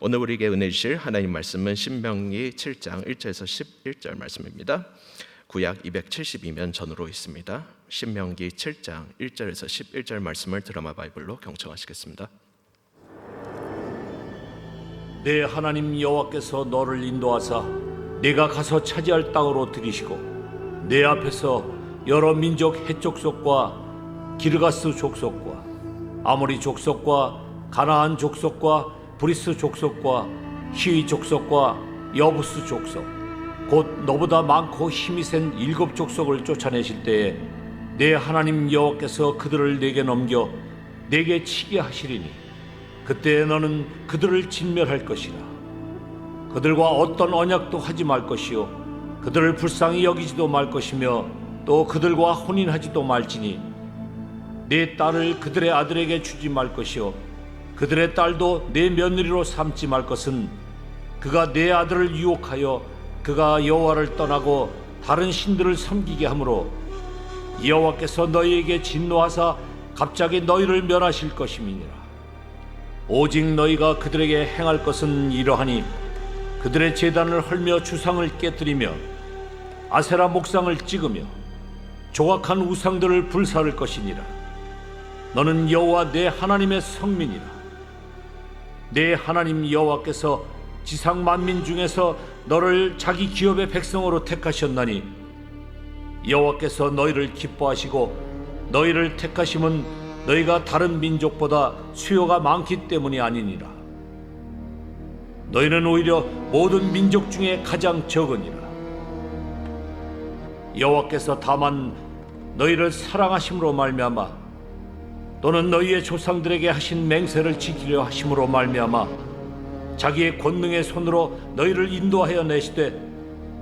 오늘 우리에게 은혜 주실 하나님 말씀은 신명기 7장 1절에서 11절 말씀입니다. 구약 272면 전으로 있습니다. 신명기 7장 1절에서 11절 말씀을 드라마 바이블로 경청하시겠습니다. 내 하나님 여호와께서 너를 인도하사 네가 가서 차지할 땅으로 들이시고 내 앞에서 여러 민족 헷 족속과 기르가스 족속과 아모리 족속과 가나안 족속과 브리스 족속과 히위 족속과 여부스 족속 곧 너보다 많고 힘이 센 7 족속을 쫓아내실 때에 내 하나님 여호와께서 그들을 내게 넘겨 내게 치게 하시리니 그때 너는 그들을 진멸할 것이라. 그들과 어떤 언약도 하지 말 것이요 그들을 불쌍히 여기지도 말 것이며 또 그들과 혼인하지도 말지니 내 딸을 그들의 아들에게 주지 말 것이요 그들의 딸도 내 며느리로 삼지 말 것은 그가 내 아들을 유혹하여 그가 여호와를 떠나고 다른 신들을 섬기게 하므로 여호와께서 너희에게 진노하사 갑자기 너희를 멸하실 것임이니라. 오직 너희가 그들에게 행할 것은 이러하니 그들의 제단을 헐며 주상을 깨뜨리며 아세라 목상을 찍으며 조각한 우상들을 불사를 것이니라. 너는 여호와 내 하나님의 성민이라. 내 하나님 여호와께서 지상 만민 중에서 너를 자기 기업의 백성으로 택하셨나니 여호와께서 너희를 기뻐하시고 너희를 택하심은 너희가 다른 민족보다 수요가 많기 때문이 아니니라. 너희는 오히려 모든 민족 중에 가장 적으니라. 여호와께서 다만 너희를 사랑하심으로 말미암아 또는 너희의 조상들에게 하신 맹세를 지키려 하심으로 말미암아 자기의 권능의 손으로 너희를 인도하여 내시되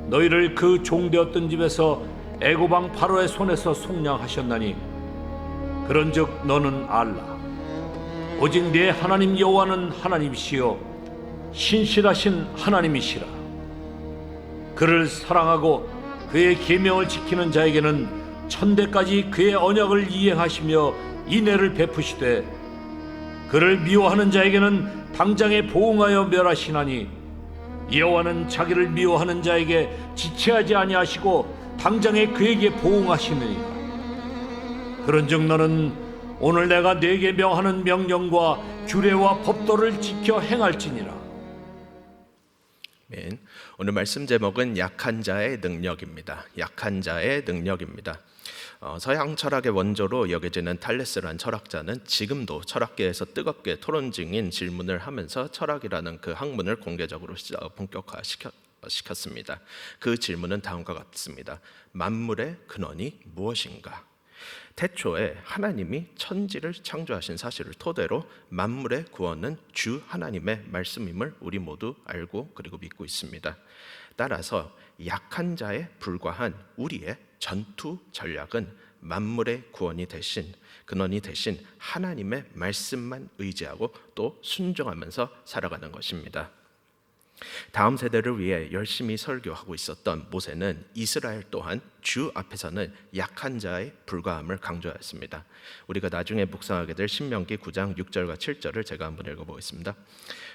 너희를 그 종되었던 집에서 애굽 왕 바로의 손에서 속량하셨나니 그런즉 너는 알라. 오직 네 하나님 여호와는 하나님이시요 신실하신 하나님이시라. 그를 사랑하고 그의 계명을 지키는 자에게는 천대까지 그의 언약을 이행하시며 인애를 베푸시되 그를 미워하는 자에게는 당장에 보응하여 멸하시나니 여호와는 자기를 미워하는 자에게 지체하지 아니하시고 당장에 그에게 보응하시느니라. 그런즉 너는 오늘 내가 네게 명하는 명령과 규례와 법도를 지켜 행할지니라. 아멘. 오늘 말씀 제목은 약한 자의 능력입니다. 약한 자의 능력입니다. 서양 철학의 원조로 여겨지는 탈레스란 철학자는 지금도 철학계에서 뜨겁게 토론 중인 질문을 하면서 철학이라는 그 학문을 공개적으로 본격화시켰습니다. 그 질문은 다음과 같습니다. 만물의 근원이 무엇인가? 태초에 하나님이 천지를 창조하신 사실을 토대로 만물의 구원은 주 하나님의 말씀임을 우리 모두 알고 그리고 믿고 있습니다. 따라서 약한 자에 불과한 우리의 전투 전략은 만물의 구원이 되신 근원이 되신 하나님의 말씀만 의지하고 또 순종하면서 살아가는 것입니다. 다음 세대를 위해 열심히 설교하고 있었던 모세는 이스라엘 또한 주 앞에서는 약한 자의 불과함을 강조하였습니다. 우리가 나중에 묵상하게 될 신명기 9장 6절과 7절을 제가 한번 읽어보겠습니다.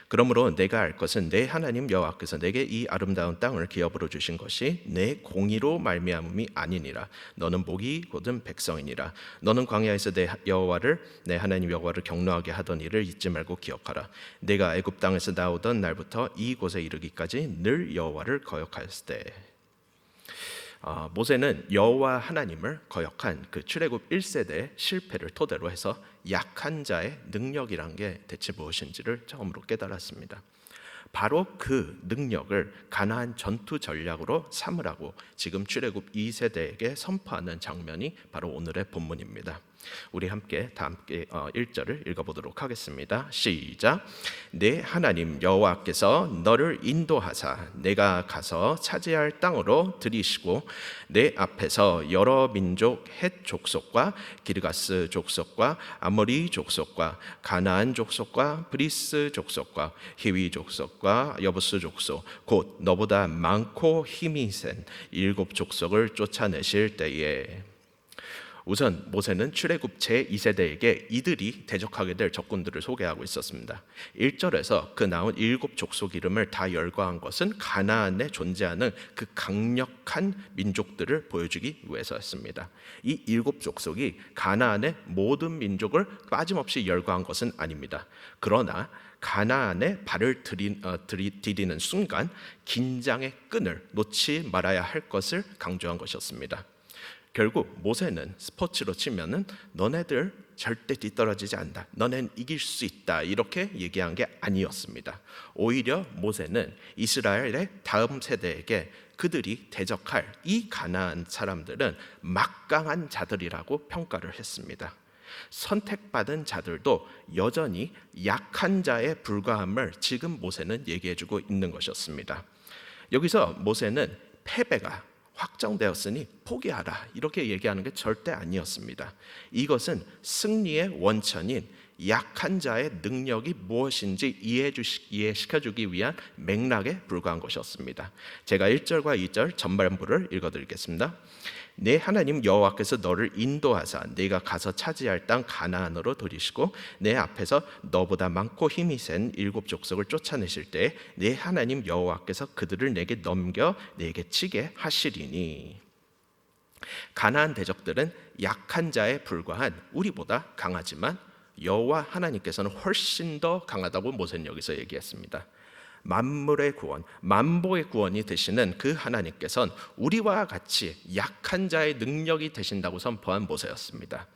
그러므로 내가 알 것은 내 하나님 여호와께서 내게 이 아름다운 땅을 기업으로 주신 것이 내 공의로 말미암음이 아니니라. 너는 목이 곧은 백성이니라. 너는 광야에서 내 하나님 여호와를 경노하게 하던 일을 잊지 말고 기억하라. 내가 애굽 땅에서 나오던 날부터 이곳에 이르기까지 늘 여호와를 거역하였을 때. 모세는 여호와 하나님을 거역한 그 출애굽 1세대의 실패를 토대로 해서 약한 자의 능력이란 게 대체 무엇인지를 처음으로 깨달았습니다. 바로 그 능력을 가나안 전투 전략으로 삼으라고 지금 출애굽 2세대에게 선포하는 장면이 바로 오늘의 본문입니다. 우리 함께 1절을 읽어보도록 하겠습니다. 시작. 내 하나님 여호와께서 너를 인도하사 내가 가서 차지할 땅으로 들이시고 내 앞에서 여러 민족 헷 족속과 기르가스 족속과 아모리 족속과 가나안 족속과 브리스 족속과 히위 족속과 여부스 족속 곧 너보다 많고 힘이 센 7 족속을 쫓아내실 때에. 우선 모세는 출애굽 제2세대에게 이들이 대적하게 될 적군들을 소개하고 있었습니다. 1절에서 그 나온 7족속 이름을 다 열거한 것은 가나안에 존재하는 그 강력한 민족들을 보여주기 위해서였습니다. 이 7족속이 가나안의 모든 민족을 빠짐없이 열거한 것은 아닙니다. 그러나 가나안에 발을 디디는 순간 긴장의 끈을 놓지 말아야 할 것을 강조한 것이었습니다. 결국 모세는 스포츠로 치면은 너네들 절대 뒤떨어지지 않는다, 너넨 이길 수 있다, 이렇게 얘기한 게 아니었습니다. 오히려 모세는 이스라엘의 다음 세대에게 그들이 대적할 이 가나안 사람들은 막강한 자들이라고 평가를 했습니다. 선택받은 자들도 여전히 약한 자에 불과함을 지금 모세는 얘기해주고 있는 것이었습니다. 여기서 모세는 패배가 확정되었으니 포기하라, 이렇게 얘기하는 게 절대 아니었습니다. 이것은 승리의 원천인 약한 자의 능력이 무엇인지 이해시켜주기 위한 맥락에 불과한 것이었습니다. 제가 1절과 2절 전반부를 읽어드리겠습니다. 내 하나님 여호와께서 너를 인도하사 네가 가서 차지할 땅 가나안으로 들이시고 내 앞에서 너보다 많고 힘이 센 7족속을 쫓아내실 때에 내 하나님 여호와께서 그들을 내게 넘겨 내게 치게 하시리니. 가나안 대적들은 약한 자에 불과한 우리보다 강하지만 여호와 하나님께서는 훨씬 더 강하다고 모세는 여기서 얘기했습니다. 만물의 구원, 만복의 구원이 되시는 그 하나님께서는 우리와 같이 약한 자의 능력이 되신다고 선포한 모세였습니다.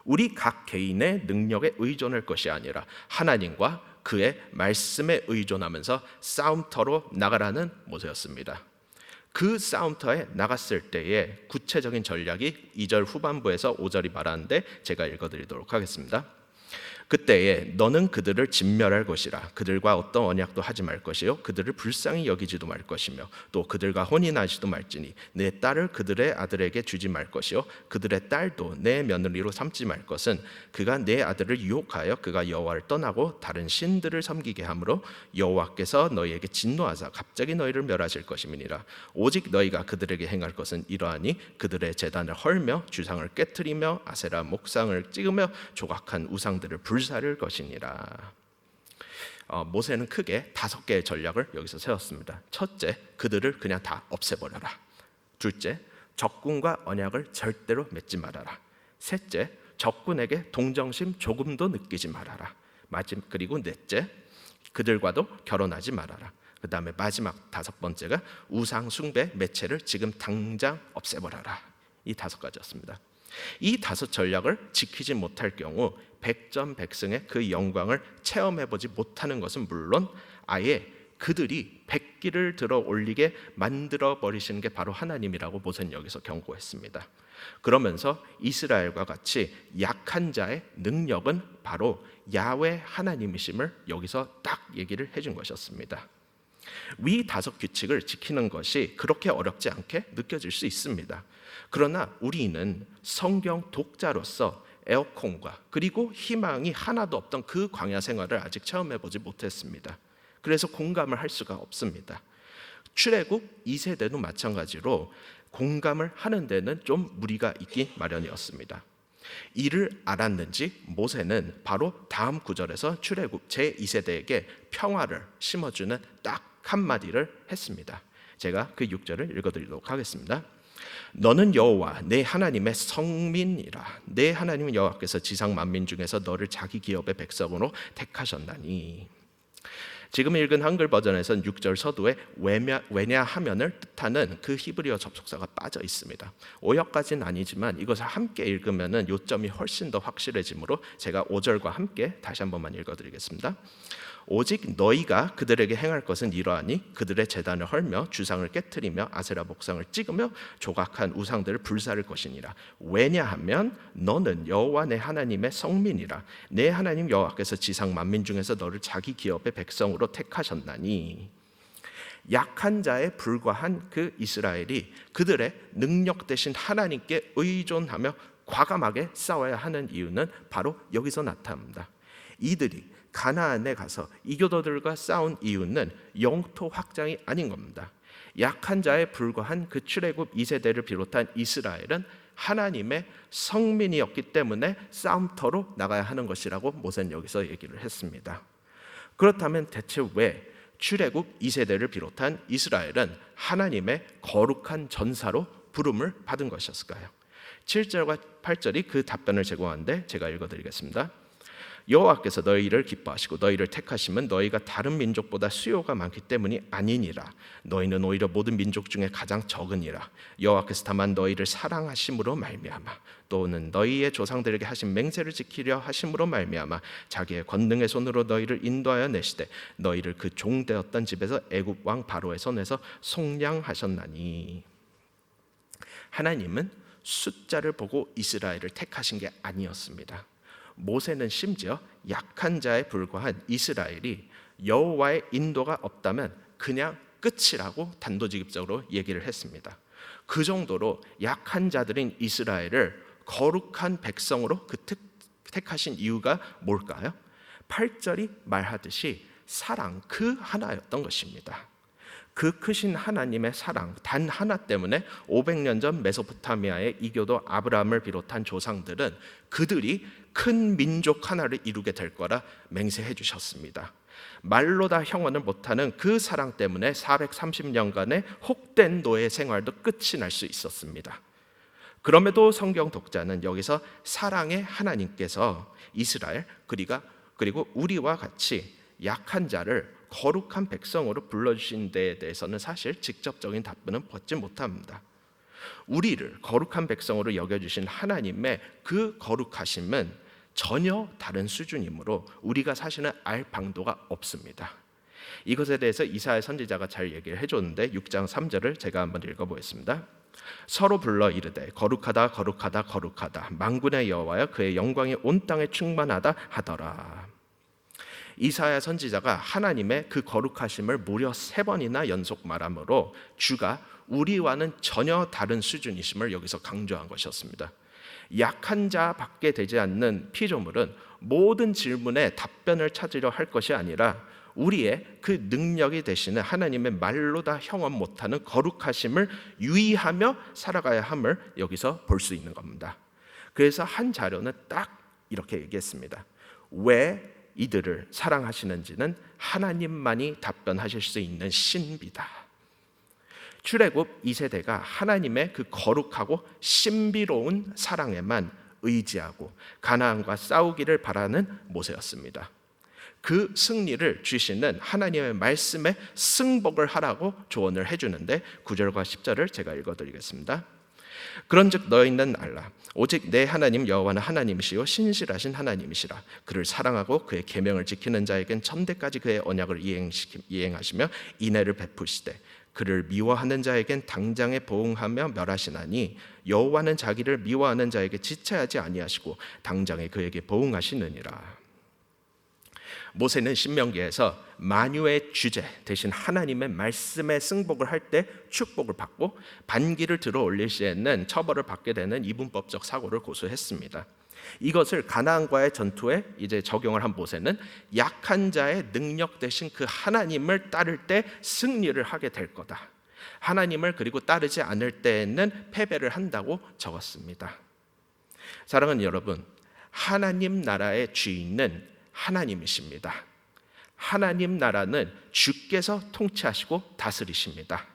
우리 각 개인의 능력에 의존할 것이 아니라 하나님과 그의 말씀에 의존하면서 싸움터로 나가라는 모세였습니다. 그 싸움터에 나갔을 때의 구체적인 전략이 2절 후반부에서 5절이 말하는데 제가 읽어드리도록 하겠습니다. 그때에 너는 그들을 진멸할 것이라. 그들과 어떤 언약도 하지 말 것이요 그들을 불쌍히 여기지도 말 것이며 또 그들과 혼인하지도 말지니 내 딸을 그들의 아들에게 주지 말 것이요 그들의 딸도 내 며느리로 삼지 말 것은 그가 내 아들을 유혹하여 그가 여호와를 떠나고 다른 신들을 섬기게 하므로 여호와께서 너희에게 진노하사 갑자기 너희를 멸하실 것임이니라. 오직 너희가 그들에게 행할 것은 이러하니 그들의 제단을 헐며 주상을 깨트리며 아세라 목상을 찍으며 조각한 우상들을 불사를 것이니라. 모세는 크게 5개의 전략을 여기서 세웠습니다. 첫째, 그들을 그냥 다 없애버려라. 둘째, 적군과 언약을 절대로 맺지 말아라. 셋째, 적군에게 동정심 조금도 느끼지 말아라. 그리고 넷째, 그들과도 결혼하지 말아라. 그 다음에 마지막 5번째가 우상 숭배 매체를 지금 당장 없애버려라. 이 5가지였습니다. 이 5 전략을 지키지 못할 경우 백전백승의 그 영광을 체험해보지 못하는 것은 물론 아예 그들이 백기를 들어 올리게 만들어 버리시는 게 바로 하나님이라고 모세는 여기서 경고했습니다. 그러면서 이스라엘과 같이 약한 자의 능력은 바로 야훼 하나님이심을 여기서 딱 얘기를 해준 것이었습니다. 위 5 규칙을 지키는 것이 그렇게 어렵지 않게 느껴질 수 있습니다. 그러나 우리는 성경 독자로서 에어컨과 그리고 희망이 하나도 없던 그 광야 생활을 아직 체험해보지 못했습니다. 그래서 공감을 할 수가 없습니다. 출애굽 2세대도 마찬가지로 공감을 하는 데는 좀 무리가 있기 마련이었습니다. 이를 알았는지 모세는 바로 다음 구절에서 출애굽 제2세대에게 평화를 심어주는 딱 한마디를 했습니다. 제가 그 6절을 읽어드리도록 하겠습니다. 너는 여호와 내 하나님의 성민이라. 내 하나님 여호와께서 지상 만민 중에서 너를 자기 기업의 백성으로 택하셨나니. 지금 읽은 한글 버전에서는 6절 서두에 왜냐하면을 뜻하는 그 히브리어 접속사가 빠져 있습니다. 오역까지는 아니지만 이것을 함께 읽으면 요점이 훨씬 더 확실해지므로 제가 5절과 함께 다시 한 번만 읽어드리겠습니다. 오직 너희가 그들에게 행할 것은 이러하니 그들의 제단을 헐며 주상을 깨트리며 아세라 목상을 찍으며 조각한 우상들을 불사를 것이니라. 왜냐하면 너는 여호와 내 하나님의 성민이라. 내 하나님 여호와께서 지상 만민 중에서 너를 자기 기업의 백성으로 택하셨나니. 약한 자에 불과한 그 이스라엘이 그들의 능력 대신 하나님께 의존하며 과감하게 싸워야 하는 이유는 바로 여기서 나타납니다. 이들이 가나안에 가서 이교도들과 싸운 이유는 영토 확장이 아닌 겁니다. 약한 자에 불과한 그 출애굽 2세대를 비롯한 이스라엘은 하나님의 성민이었기 때문에 싸움터로 나가야 하는 것이라고 모세는 여기서 얘기를 했습니다. 그렇다면 대체 왜 출애굽 2세대를 비롯한 이스라엘은 하나님의 거룩한 전사로 부름을 받은 것이었을까요? 7절과 8절이 그 답변을 제공하는데 제가 읽어드리겠습니다. 여호와께서 너희를 기뻐하시고 너희를 택하심은 너희가 다른 민족보다 수요가 많기 때문이 아니니라. 너희는 오히려 모든 민족 중에 가장 적으니라. 여호와께서 다만 너희를 사랑하심으로 말미암아 또는 너희의 조상들에게 하신 맹세를 지키려 하심으로 말미암아 자기의 권능의 손으로 너희를 인도하여 내시되 너희를 그 종되었던 집에서 애굽 왕 바로의 손에서 속량하셨나니. 하나님은 숫자를 보고 이스라엘을 택하신 게 아니었습니다. 모세는 심지어 약한 자에 불과한 이스라엘이 여호와의 인도가 없다면 그냥 끝이라고 단도직입적으로 얘기를 했습니다. 그 정도로 약한 자들인 이스라엘을 거룩한 백성으로 택하신 이유가 뭘까요? 8절이 말하듯이 사랑 그 하나였던 것입니다. 그 크신 하나님의 사랑 단 하나 때문에 500년 전 메소포타미아의 이교도 아브라함을 비롯한 조상들은 그들이 큰 민족 하나를 이루게 될 거라 맹세해 주셨습니다. 말로 다 형언을 못하는 그 사랑 때문에 430년간의 혹된 노예 생활도 끝이 날 수 있었습니다. 그럼에도 성경 독자는 여기서 사랑의 하나님께서 이스라엘 그리고 우리와 같이 약한 자를 거룩한 백성으로 불러주신 데에 대해서는 사실 직접적인 답변은 받지 못합니다. 우리를 거룩한 백성으로 여겨주신 하나님의 그 거룩하심은 전혀 다른 수준이므로 우리가 사실은 알 방도가 없습니다. 이것에 대해서 이사야 선지자가 잘 얘기를 해줬는데 6장 3절을 제가 한번 읽어보겠습니다. 서로 불러 이르되 거룩하다 거룩하다 거룩하다 만군의 여호와여 그의 영광이 온 땅에 충만하다 하더라. 이사야 선지자가 하나님의 그 거룩하심을 무려 3번이나 연속 말함으로 주가 우리와는 전혀 다른 수준이심을 여기서 강조한 것이었습니다. 약한 자밖에 되지 않는 피조물은 모든 질문에 답변을 찾으려 할 것이 아니라 우리의 그 능력이 되시는 하나님의 말로 다 형언 못하는 거룩하심을 유의하며 살아가야 함을 여기서 볼 수 있는 겁니다. 그래서 한 자료는 딱 이렇게 얘기했습니다. 왜 이들을 사랑하시는지는 하나님만이 답변하실 수 있는 신비다. 출애굽 2세대가 하나님의 그 거룩하고 신비로운 사랑에만 의지하고 가나안과 싸우기를 바라는 모세였습니다. 그 승리를 주시는 하나님의 말씀에 승복을 하라고 조언을 해주는데 9절과 10절을 제가 읽어드리겠습니다. 그런즉 너희는 알라 오직 내 하나님 여호와는 하나님이시요 신실하신 하나님이시라. 그를 사랑하고 그의 계명을 지키는 자에겐 천대까지 그의 언약을 이행하시며 인애를 베푸시되 그를 미워하는 자에겐 당장에 보응하며 멸하시나니 여호와는 자기를 미워하는 자에게 지체하지 아니하시고 당장에 그에게 보응하시느니라. 모세는 신명기에서 만유의 주제 대신 하나님의 말씀에 승복을 할 때 축복을 받고 반기를 들어 올릴 시에는 처벌을 받게 되는 이분법적 사고를 고수했습니다. 이것을 가나안과의 전투에 이제 적용을 한 모세는 약한 자의 능력 대신 그 하나님을 따를 때 승리를 하게 될 거다. 하나님을 그리고 따르지 않을 때에는 패배를 한다고 적었습니다. 사랑하는 여러분, 하나님 나라의 주인은 하나님이십니다. 하나님 나라는 주께서 통치하시고 다스리십니다.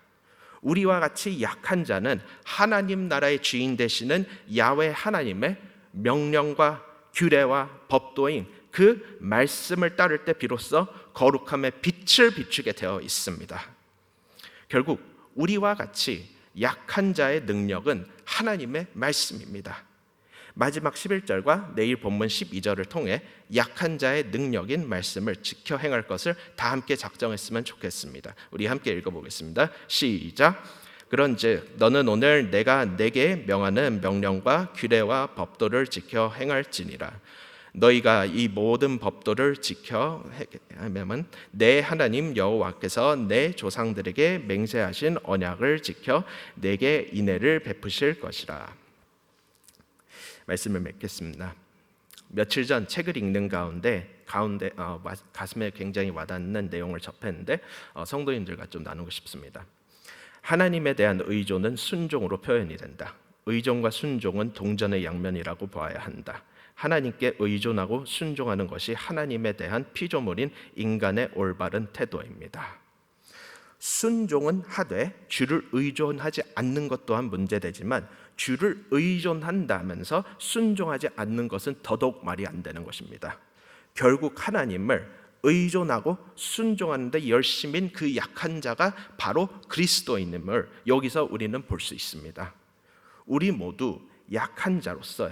우리와 같이 약한 자는 하나님 나라의 주인 되시는 야훼 하나님의 명령과 규례와 법도인 그 말씀을 따를 때 비로소 거룩함의 빛을 비추게 되어 있습니다. 결국 우리와 같이 약한 자의 능력은 하나님의 말씀입니다. 마지막 11절과 내일 본문 12절을 통해 약한 자의 능력인 말씀을 지켜 행할 것을 다 함께 작정했으면 좋겠습니다. 우리 함께 읽어보겠습니다. 시작. 그런즉 너는 오늘 내가 내게 명하는 명령과 규례와 법도를 지켜 행할지니라. 너희가 이 모든 법도를 지켜 하면 내 하나님 여호와께서 내 조상들에게 맹세하신 언약을 지켜 내게 인애를 베푸실 것이라. 말씀을 맺겠습니다. 며칠 전 책을 읽는 가운데 가슴에 굉장히 와닿는 내용을 접했는데 성도님들과 좀 나누고 싶습니다. 하나님에 대한 의존은 순종으로 표현이 된다. 의존과 순종은 동전의 양면이라고 보아야 한다. 하나님께 의존하고 순종하는 것이 하나님에 대한 피조물인 인간의 올바른 태도입니다. 순종은 하되 주를 의존하지 않는 것 또한 문제되지만 주를 의존한다면서 순종하지 않는 것은 더더욱 말이 안 되는 것입니다. 결국 하나님을 의존하고 순종하는데 열심인 그 약한 자가 바로 그리스도인임을 여기서 우리는 볼 수 있습니다. 우리 모두 약한 자로서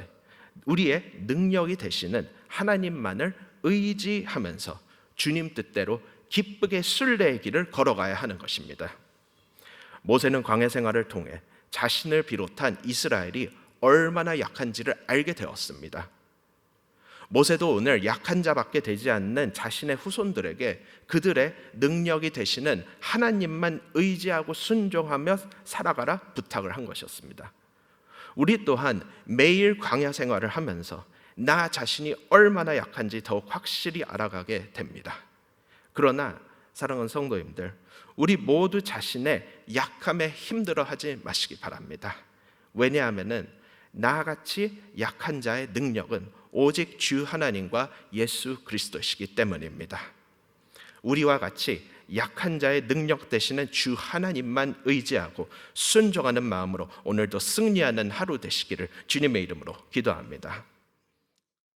우리의 능력이 되시는 하나님만을 의지하면서 주님 뜻대로 기쁘게 순례의 길을 걸어가야 하는 것입니다. 모세는 광야 생활을 통해 자신을 비롯한 이스라엘이 얼마나 약한지를 알게 되었습니다. 모세도 오늘 약한 자밖에 되지 않는 자신의 후손들에게 그들의 능력이 되시는 하나님만 의지하고 순종하며 살아가라 부탁을 한 것이었습니다. 우리 또한 매일 광야 생활을 하면서 나 자신이 얼마나 약한지 더욱 확실히 알아가게 됩니다. 그러나 사랑하는 성도님들, 우리 모두 자신의 약함에 힘들어하지 마시기 바랍니다. 왜냐하면 나같이 약한 자의 능력은 오직 주 하나님과 예수 그리스도시기 때문입니다. 우리와 같이 약한 자의 능력 되시는 주 하나님만 의지하고 순종하는 마음으로 오늘도 승리하는 하루 되시기를 주님의 이름으로 기도합니다.